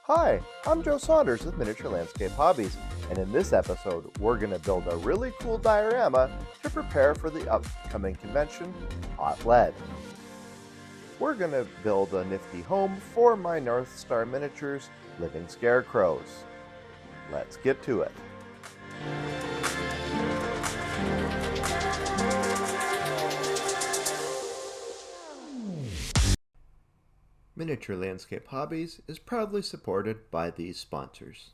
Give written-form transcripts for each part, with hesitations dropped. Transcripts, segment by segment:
Hi, I'm Joe Saunders with Miniature Landscape Hobbies, and in this episode, we're going to build a really cool diorama to prepare for the upcoming convention, Hot Lead. We're going to build a nifty home for my North Star Miniatures living scarecrows. Let's get to it. Miniature Landscape Hobbies is proudly supported by these sponsors.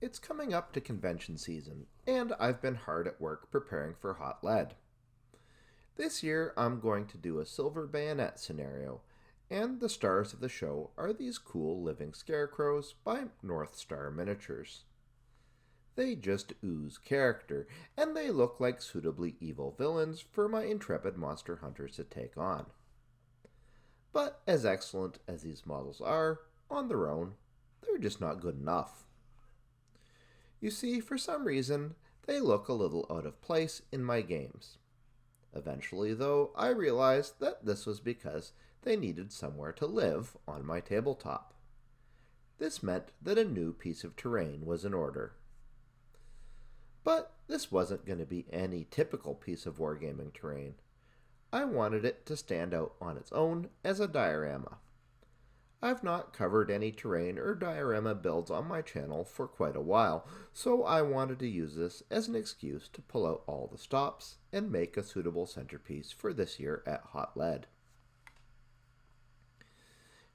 It's coming up to convention season, and I've been hard at work preparing for Hot Lead. This year, I'm going to do a silver bayonet scenario, and the stars of the show are these cool living scarecrows by North Star Miniatures. They just ooze character, and they look like suitably evil villains for my intrepid monster hunters to take on. But as excellent as these models are, on their own, they're just not good enough. You see, for some reason, they look a little out of place in my games. Eventually, though, I realized that this was because they needed somewhere to live on my tabletop. This meant that a new piece of terrain was in order. But this wasn't going to be any typical piece of wargaming terrain. I wanted it to stand out on its own as a diorama. I've not covered any terrain or diorama builds on my channel for quite a while, so I wanted to use this as an excuse to pull out all the stops and make a suitable centerpiece for this year at Hot Lead.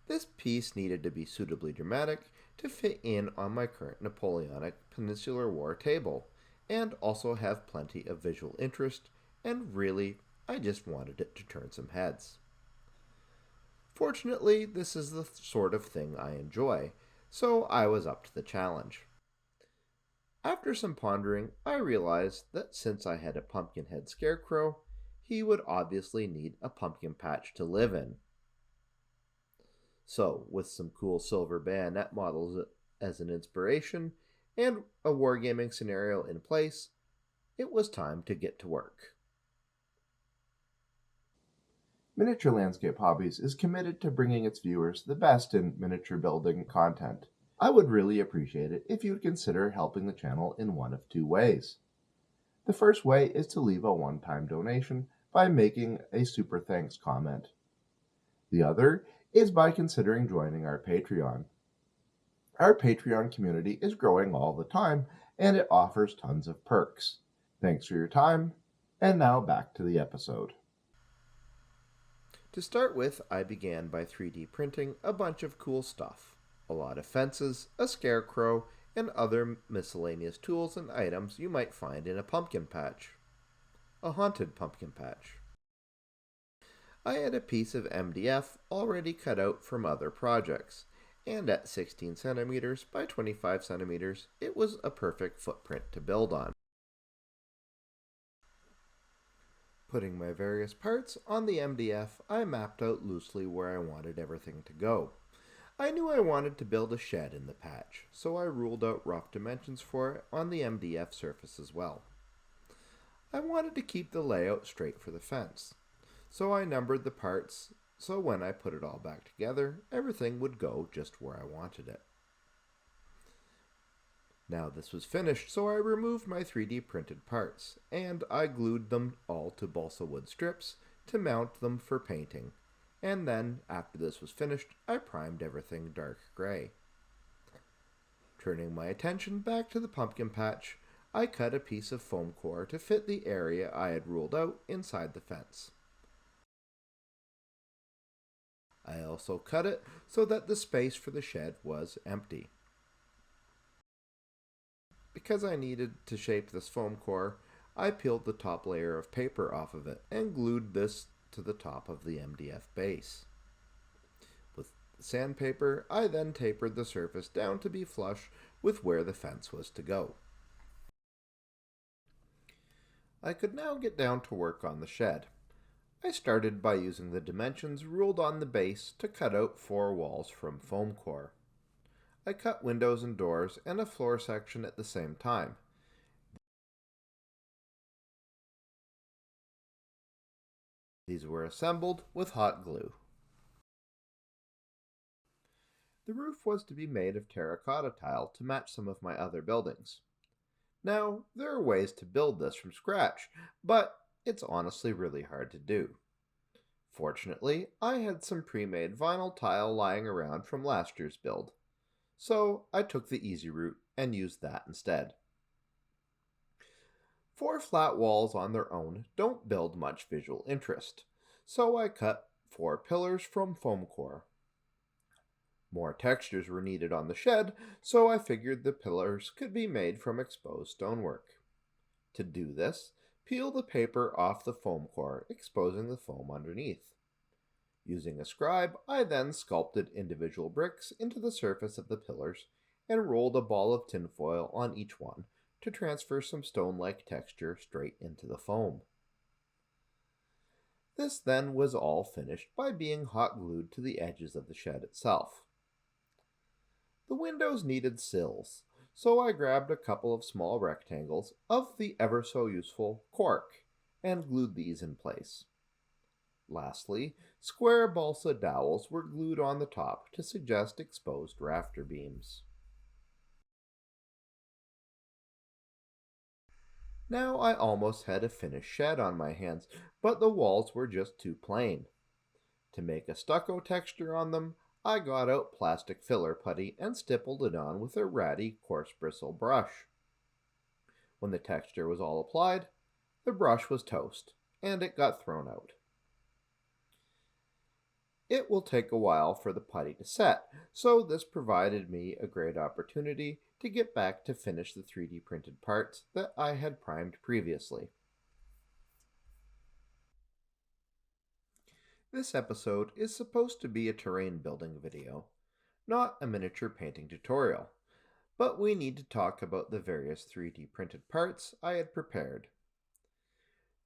This piece needed to be suitably dramatic to fit in on my current Napoleonic Peninsular War table, and also have plenty of visual interest, and really, I just wanted it to turn some heads. Fortunately, this is the sort of thing I enjoy, so I was up to the challenge. After some pondering, I realized that since I had a pumpkin-head scarecrow, he would obviously need a pumpkin patch to live in. So, with some cool silver bayonet models as an inspiration, and a wargaming scenario in place, it was time to get to work. Miniature Landscape Hobbies is committed to bringing its viewers the best in miniature building content. I would really appreciate it if you would consider helping the channel in one of two ways. The first way is to leave a one-time donation by making a super thanks comment. The other is by considering joining our Patreon. Our Patreon community is growing all the time, and it offers tons of perks. Thanks for your time, and now back to the episode. To start with, I began by 3D printing a bunch of cool stuff. A lot of fences, a scarecrow, and other miscellaneous tools and items you might find in a pumpkin patch. A haunted pumpkin patch. I had a piece of MDF already cut out from other projects, and at 16 centimeters by 25 centimeters, it was a perfect footprint to build on. Putting my various parts on the MDF, I mapped out loosely where I wanted everything to go. I knew I wanted to build a shed in the patch, so I ruled out rough dimensions for it on the MDF surface as well. I wanted to keep the layout straight for the fence, so I numbered the parts so when I put it all back together, everything would go just where I wanted it. Now this was finished, so I removed my 3D printed parts, and I glued them all to balsa wood strips to mount them for painting. And then, after this was finished, I primed everything dark gray. Turning my attention back to the pumpkin patch, I cut a piece of foam core to fit the area I had ruled out inside the fence. I also cut it so that the space for the shed was empty. Because I needed to shape this foam core, I peeled the top layer of paper off of it and glued this to the top of the MDF base. With sandpaper, I then tapered the surface down to be flush with where the fence was to go. I could now get down to work on the shed. I started by using the dimensions ruled on the base to cut out 4 walls from foam core. I cut windows and doors and a floor section at the same time. These were assembled with hot glue. The roof was to be made of terracotta tile to match some of my other buildings. Now, there are ways to build this from scratch, but it's honestly really hard to do. Fortunately, I had some pre-made vinyl tile lying around from last year's build, so I took the easy route and used that instead. 4 flat walls on their own don't build much visual interest, so I cut 4 pillars from foam core. More textures were needed on the shed, so I figured the pillars could be made from exposed stonework. To do this, peel the paper off the foam core, exposing the foam underneath. Using a scribe, I then sculpted individual bricks into the surface of the pillars and rolled a ball of tinfoil on each one to transfer some stone-like texture straight into the foam. This then was all finished by being hot glued to the edges of the shed itself. The windows needed sills, so I grabbed a couple of small rectangles of the ever so useful cork and glued these in place. Lastly, square balsa dowels were glued on the top to suggest exposed rafter beams. Now I almost had a finished shed on my hands, but the walls were just too plain. To make a stucco texture on them, I got out plastic filler putty and stippled it on with a ratty coarse bristle brush. When the texture was all applied, the brush was toast, and it got thrown out. It will take a while for the putty to set, so this provided me a great opportunity to get back to finish the 3D printed parts that I had primed previously. This episode is supposed to be a terrain building video, not a miniature painting tutorial, but we need to talk about the various 3D printed parts I had prepared.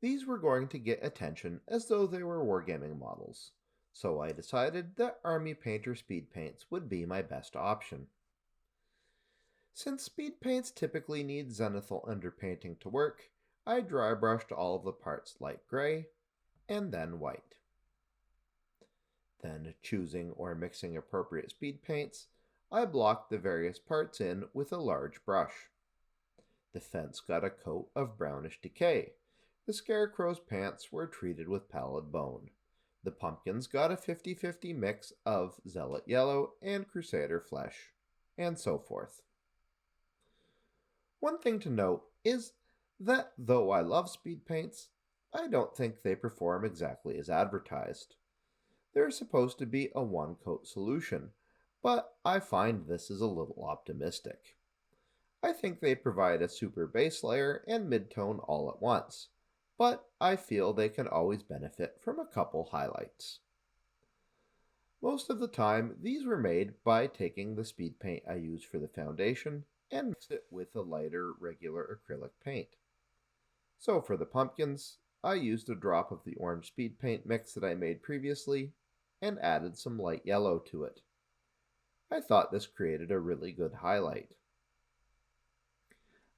These were going to get attention as though they were wargaming models, so I decided that Army Painter speed paints would be my best option. Since speed paints typically need zenithal underpainting to work, I dry brushed all of the parts light gray and then white. Then, choosing or mixing appropriate speed paints, I blocked the various parts in with a large brush. The fence got a coat of brownish decay. The scarecrow's pants were treated with pallid bone. The pumpkins got a 50-50 mix of zealot yellow and crusader flesh, and so forth. One thing to note is that though I love speed paints, I don't think they perform exactly as advertised. They're supposed to be a one-coat solution, but I find this is a little optimistic. I think they provide a super base layer and midtone all at once, but I feel they can always benefit from a couple highlights. Most of the time, these were made by taking the speed paint I use for the foundation and mix it with a lighter regular acrylic paint. So for the pumpkins, I used a drop of the orange speed paint mix that I made previously and added some light yellow to it. I thought this created a really good highlight.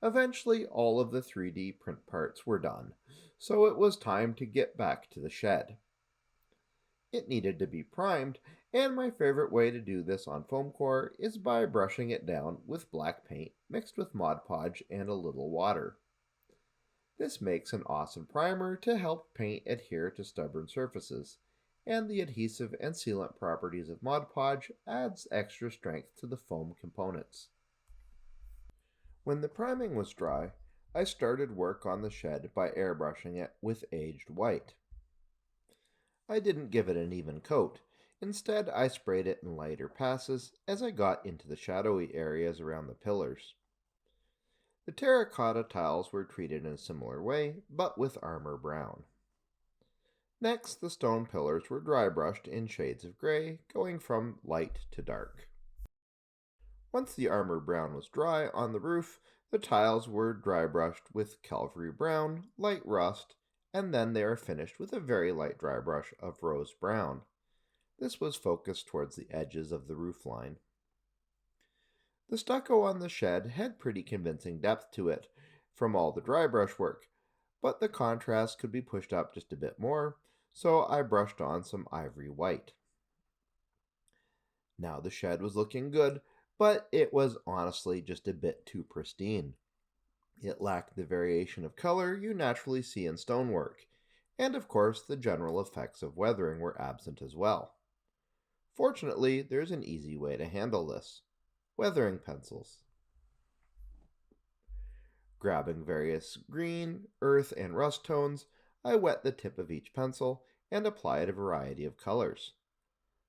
Eventually, all of the 3D print parts were done, so it was time to get back to the shed. It needed to be primed, and my favorite way to do this on foam core is by brushing it down with black paint mixed with Mod Podge and a little water. This makes an awesome primer to help paint adhere to stubborn surfaces, and the adhesive and sealant properties of Mod Podge adds extra strength to the foam components. When the priming was dry, I started work on the shed by airbrushing it with aged white. I didn't give it an even coat. Instead, I sprayed it in lighter passes as I got into the shadowy areas around the pillars. The terracotta tiles were treated in a similar way, but with armor brown. Next, the stone pillars were dry brushed in shades of gray, going from light to dark. Once the armor brown was dry on the roof, the tiles were dry brushed with Calvary brown, light rust, and then they are finished with a very light dry brush of rose brown. This was focused towards the edges of the roof line. The stucco on the shed had pretty convincing depth to it from all the dry brush work, but the contrast could be pushed up just a bit more, so I brushed on some ivory white. Now the shed was looking good, but it was honestly just a bit too pristine. It lacked the variation of color you naturally see in stonework, and of course the general effects of weathering were absent as well. Fortunately, there's an easy way to handle this: weathering pencils. Grabbing various green, earth, and rust tones, I wet the tip of each pencil and applied a variety of colors.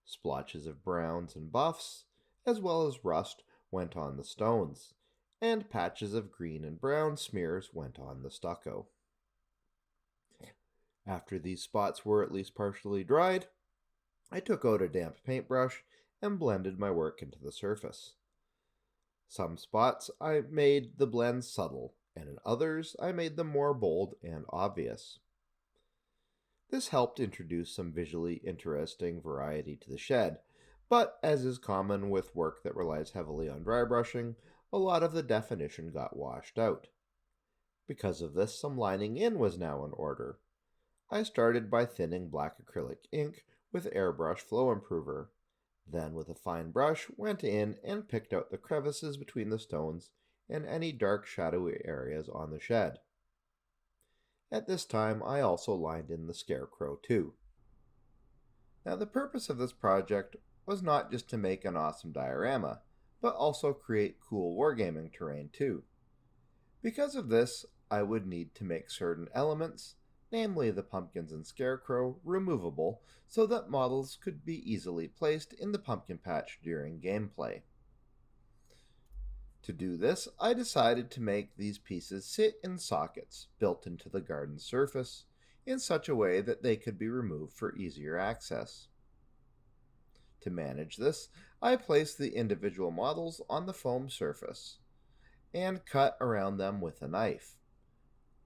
Splotches of browns and buffs, as well as rust, went on the stones, and patches of green and brown smears went on the stucco. After these spots were at least partially dried, I took out a damp paintbrush and blended my work into the surface. Some spots I made the blends subtle, and in others I made them more bold and obvious. This helped introduce some visually interesting variety to the shed, but as is common with work that relies heavily on dry brushing, a lot of the definition got washed out. Because of this, some lining in was now in order. I started by thinning black acrylic ink with airbrush flow improver. Then with a fine brush went in and picked out the crevices between the stones and any dark shadowy areas on the shed. At this time I also lined in the scarecrow too. Now the purpose of this project was not just to make an awesome diorama, but also create cool wargaming terrain too. Because of this, I would need to make certain elements, namely the pumpkins and scarecrow, removable so that models could be easily placed in the pumpkin patch during gameplay. To do this, I decided to make these pieces sit in sockets built into the garden surface in such a way that they could be removed for easier access. To manage this, I placed the individual models on the foam surface and cut around them with a knife.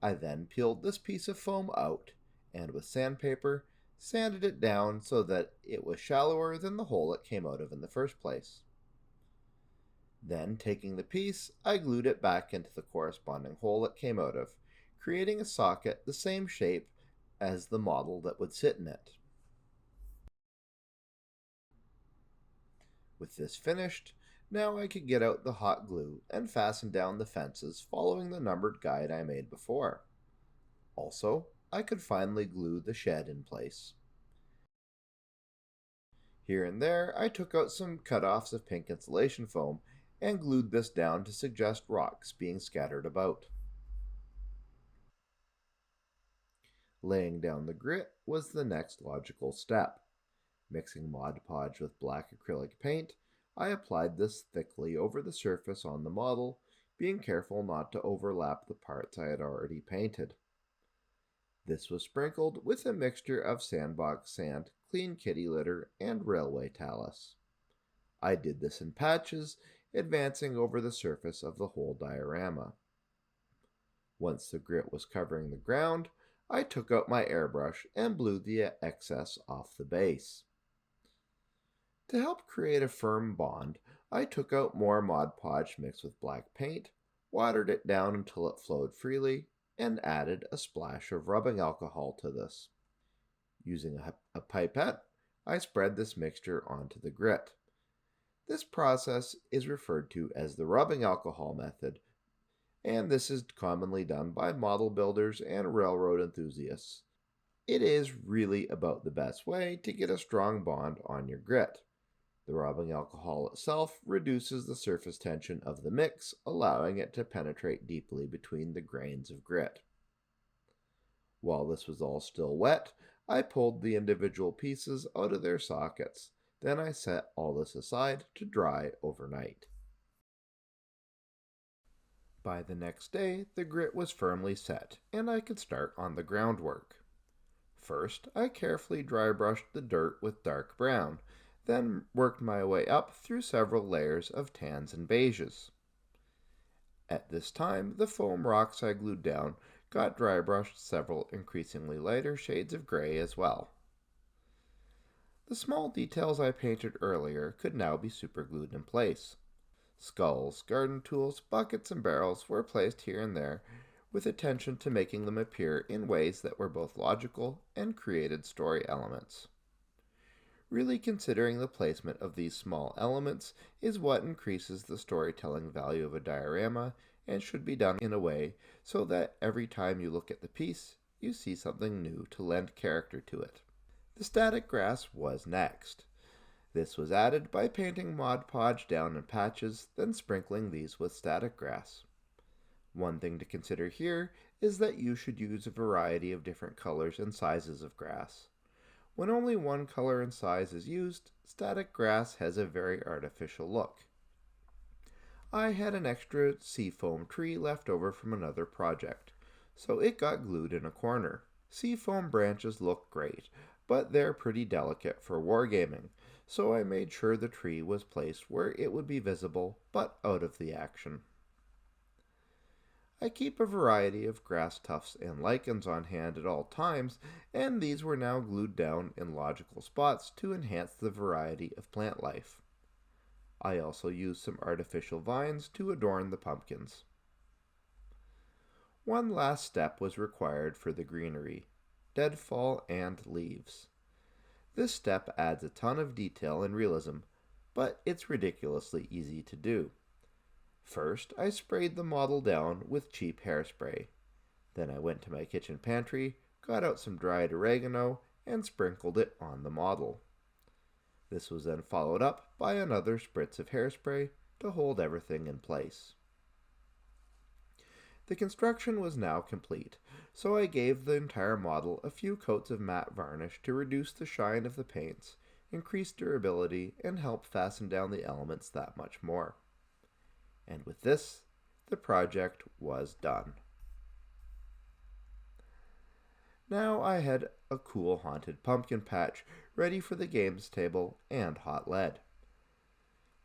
I then peeled this piece of foam out and with sandpaper sanded it down so that it was shallower than the hole it came out of in the first place. Then, taking the piece, I glued it back into the corresponding hole it came out of, creating a socket the same shape as the model that would sit in it. With this finished, now I could get out the hot glue and fasten down the fences following the numbered guide I made before. Also, I could finally glue the shed in place. Here and there, I took out some cut-offs of pink insulation foam and glued this down to suggest rocks being scattered about. Laying down the grit was the next logical step. Mixing Mod Podge with black acrylic paint, I applied this thickly over the surface on the model, being careful not to overlap the parts I had already painted. This was sprinkled with a mixture of sandbox sand, clean kitty litter, and railway talus. I did this in patches, advancing over the surface of the whole diorama. Once the grit was covering the ground, I took out my airbrush and blew the excess off the base. To help create a firm bond, I took out more Mod Podge mixed with black paint, watered it down until it flowed freely, and added a splash of rubbing alcohol to this. Using a pipette, I spread this mixture onto the grit. This process is referred to as the rubbing alcohol method, and this is commonly done by model builders and railroad enthusiasts. It is really about the best way to get a strong bond on your grit. The rubbing alcohol itself reduces the surface tension of the mix, allowing it to penetrate deeply between the grains of grit. While this was all still wet, I pulled the individual pieces out of their sockets. Then I set all this aside to dry overnight. By the next day, the grit was firmly set, and I could start on the groundwork. First, I carefully dry brushed the dirt with dark brown, then worked my way up through several layers of tans and beiges. At this time, the foam rocks I glued down got dry brushed several increasingly lighter shades of gray as well. The small details I painted earlier could now be superglued in place. Skulls, garden tools, buckets, and barrels were placed here and there with attention to making them appear in ways that were both logical and created story elements. Really considering the placement of these small elements is what increases the storytelling value of a diorama and should be done in a way so that every time you look at the piece, you see something new to lend character to it. The static grass was next. This was added by painting Mod Podge down in patches, then sprinkling these with static grass. One thing to consider here is that you should use a variety of different colors and sizes of grass. When only one color and size is used, static grass has a very artificial look. I had an extra seafoam tree left over from another project, so it got glued in a corner. Seafoam branches look great, but they're pretty delicate for wargaming, so I made sure the tree was placed where it would be visible, but out of the action. I keep a variety of grass tufts and lichens on hand at all times, and these were now glued down in logical spots to enhance the variety of plant life. I also used some artificial vines to adorn the pumpkins. One last step was required for the greenery: deadfall and leaves. This step adds a ton of detail and realism, but it's ridiculously easy to do. First, I sprayed the model down with cheap hairspray. Then I went to my kitchen pantry, got out some dried oregano, and sprinkled it on the model. This was then followed up by another spritz of hairspray to hold everything in place. The construction was now complete, so I gave the entire model a few coats of matte varnish to reduce the shine of the paints, increase durability, and help fasten down the elements that much more. And with this, the project was done. Now I had a cool haunted pumpkin patch ready for the games table and hot lead.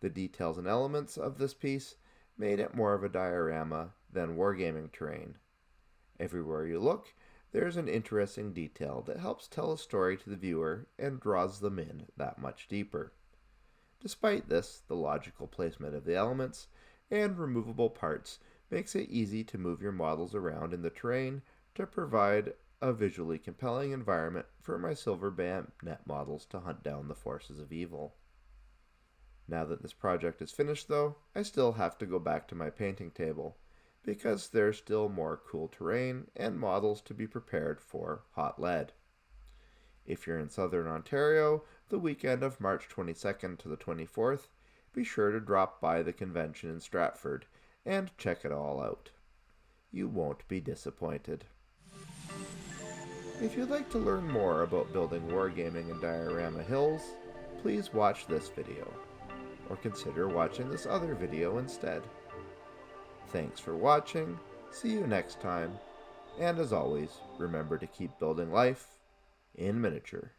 The details and elements of this piece made it more of a diorama than wargaming terrain. Everywhere you look, there's an interesting detail that helps tell a story to the viewer and draws them in that much deeper. Despite this, the logical placement of the elements and removable parts makes it easy to move your models around in the terrain to provide a visually compelling environment for my silver bayonet models to hunt down the forces of evil. Now that this project is finished though, I still have to go back to my painting table, because there's still more cool terrain and models to be prepared for hot lead. If you're in southern Ontario, the weekend of March 22nd to the 24th, be sure to drop by the convention in Stratford and check it all out. You won't be disappointed. If you'd like to learn more about building wargaming in diorama hills, please watch this video, or consider watching this other video instead. Thanks for watching, see you next time, and as always, remember to keep building life in miniature.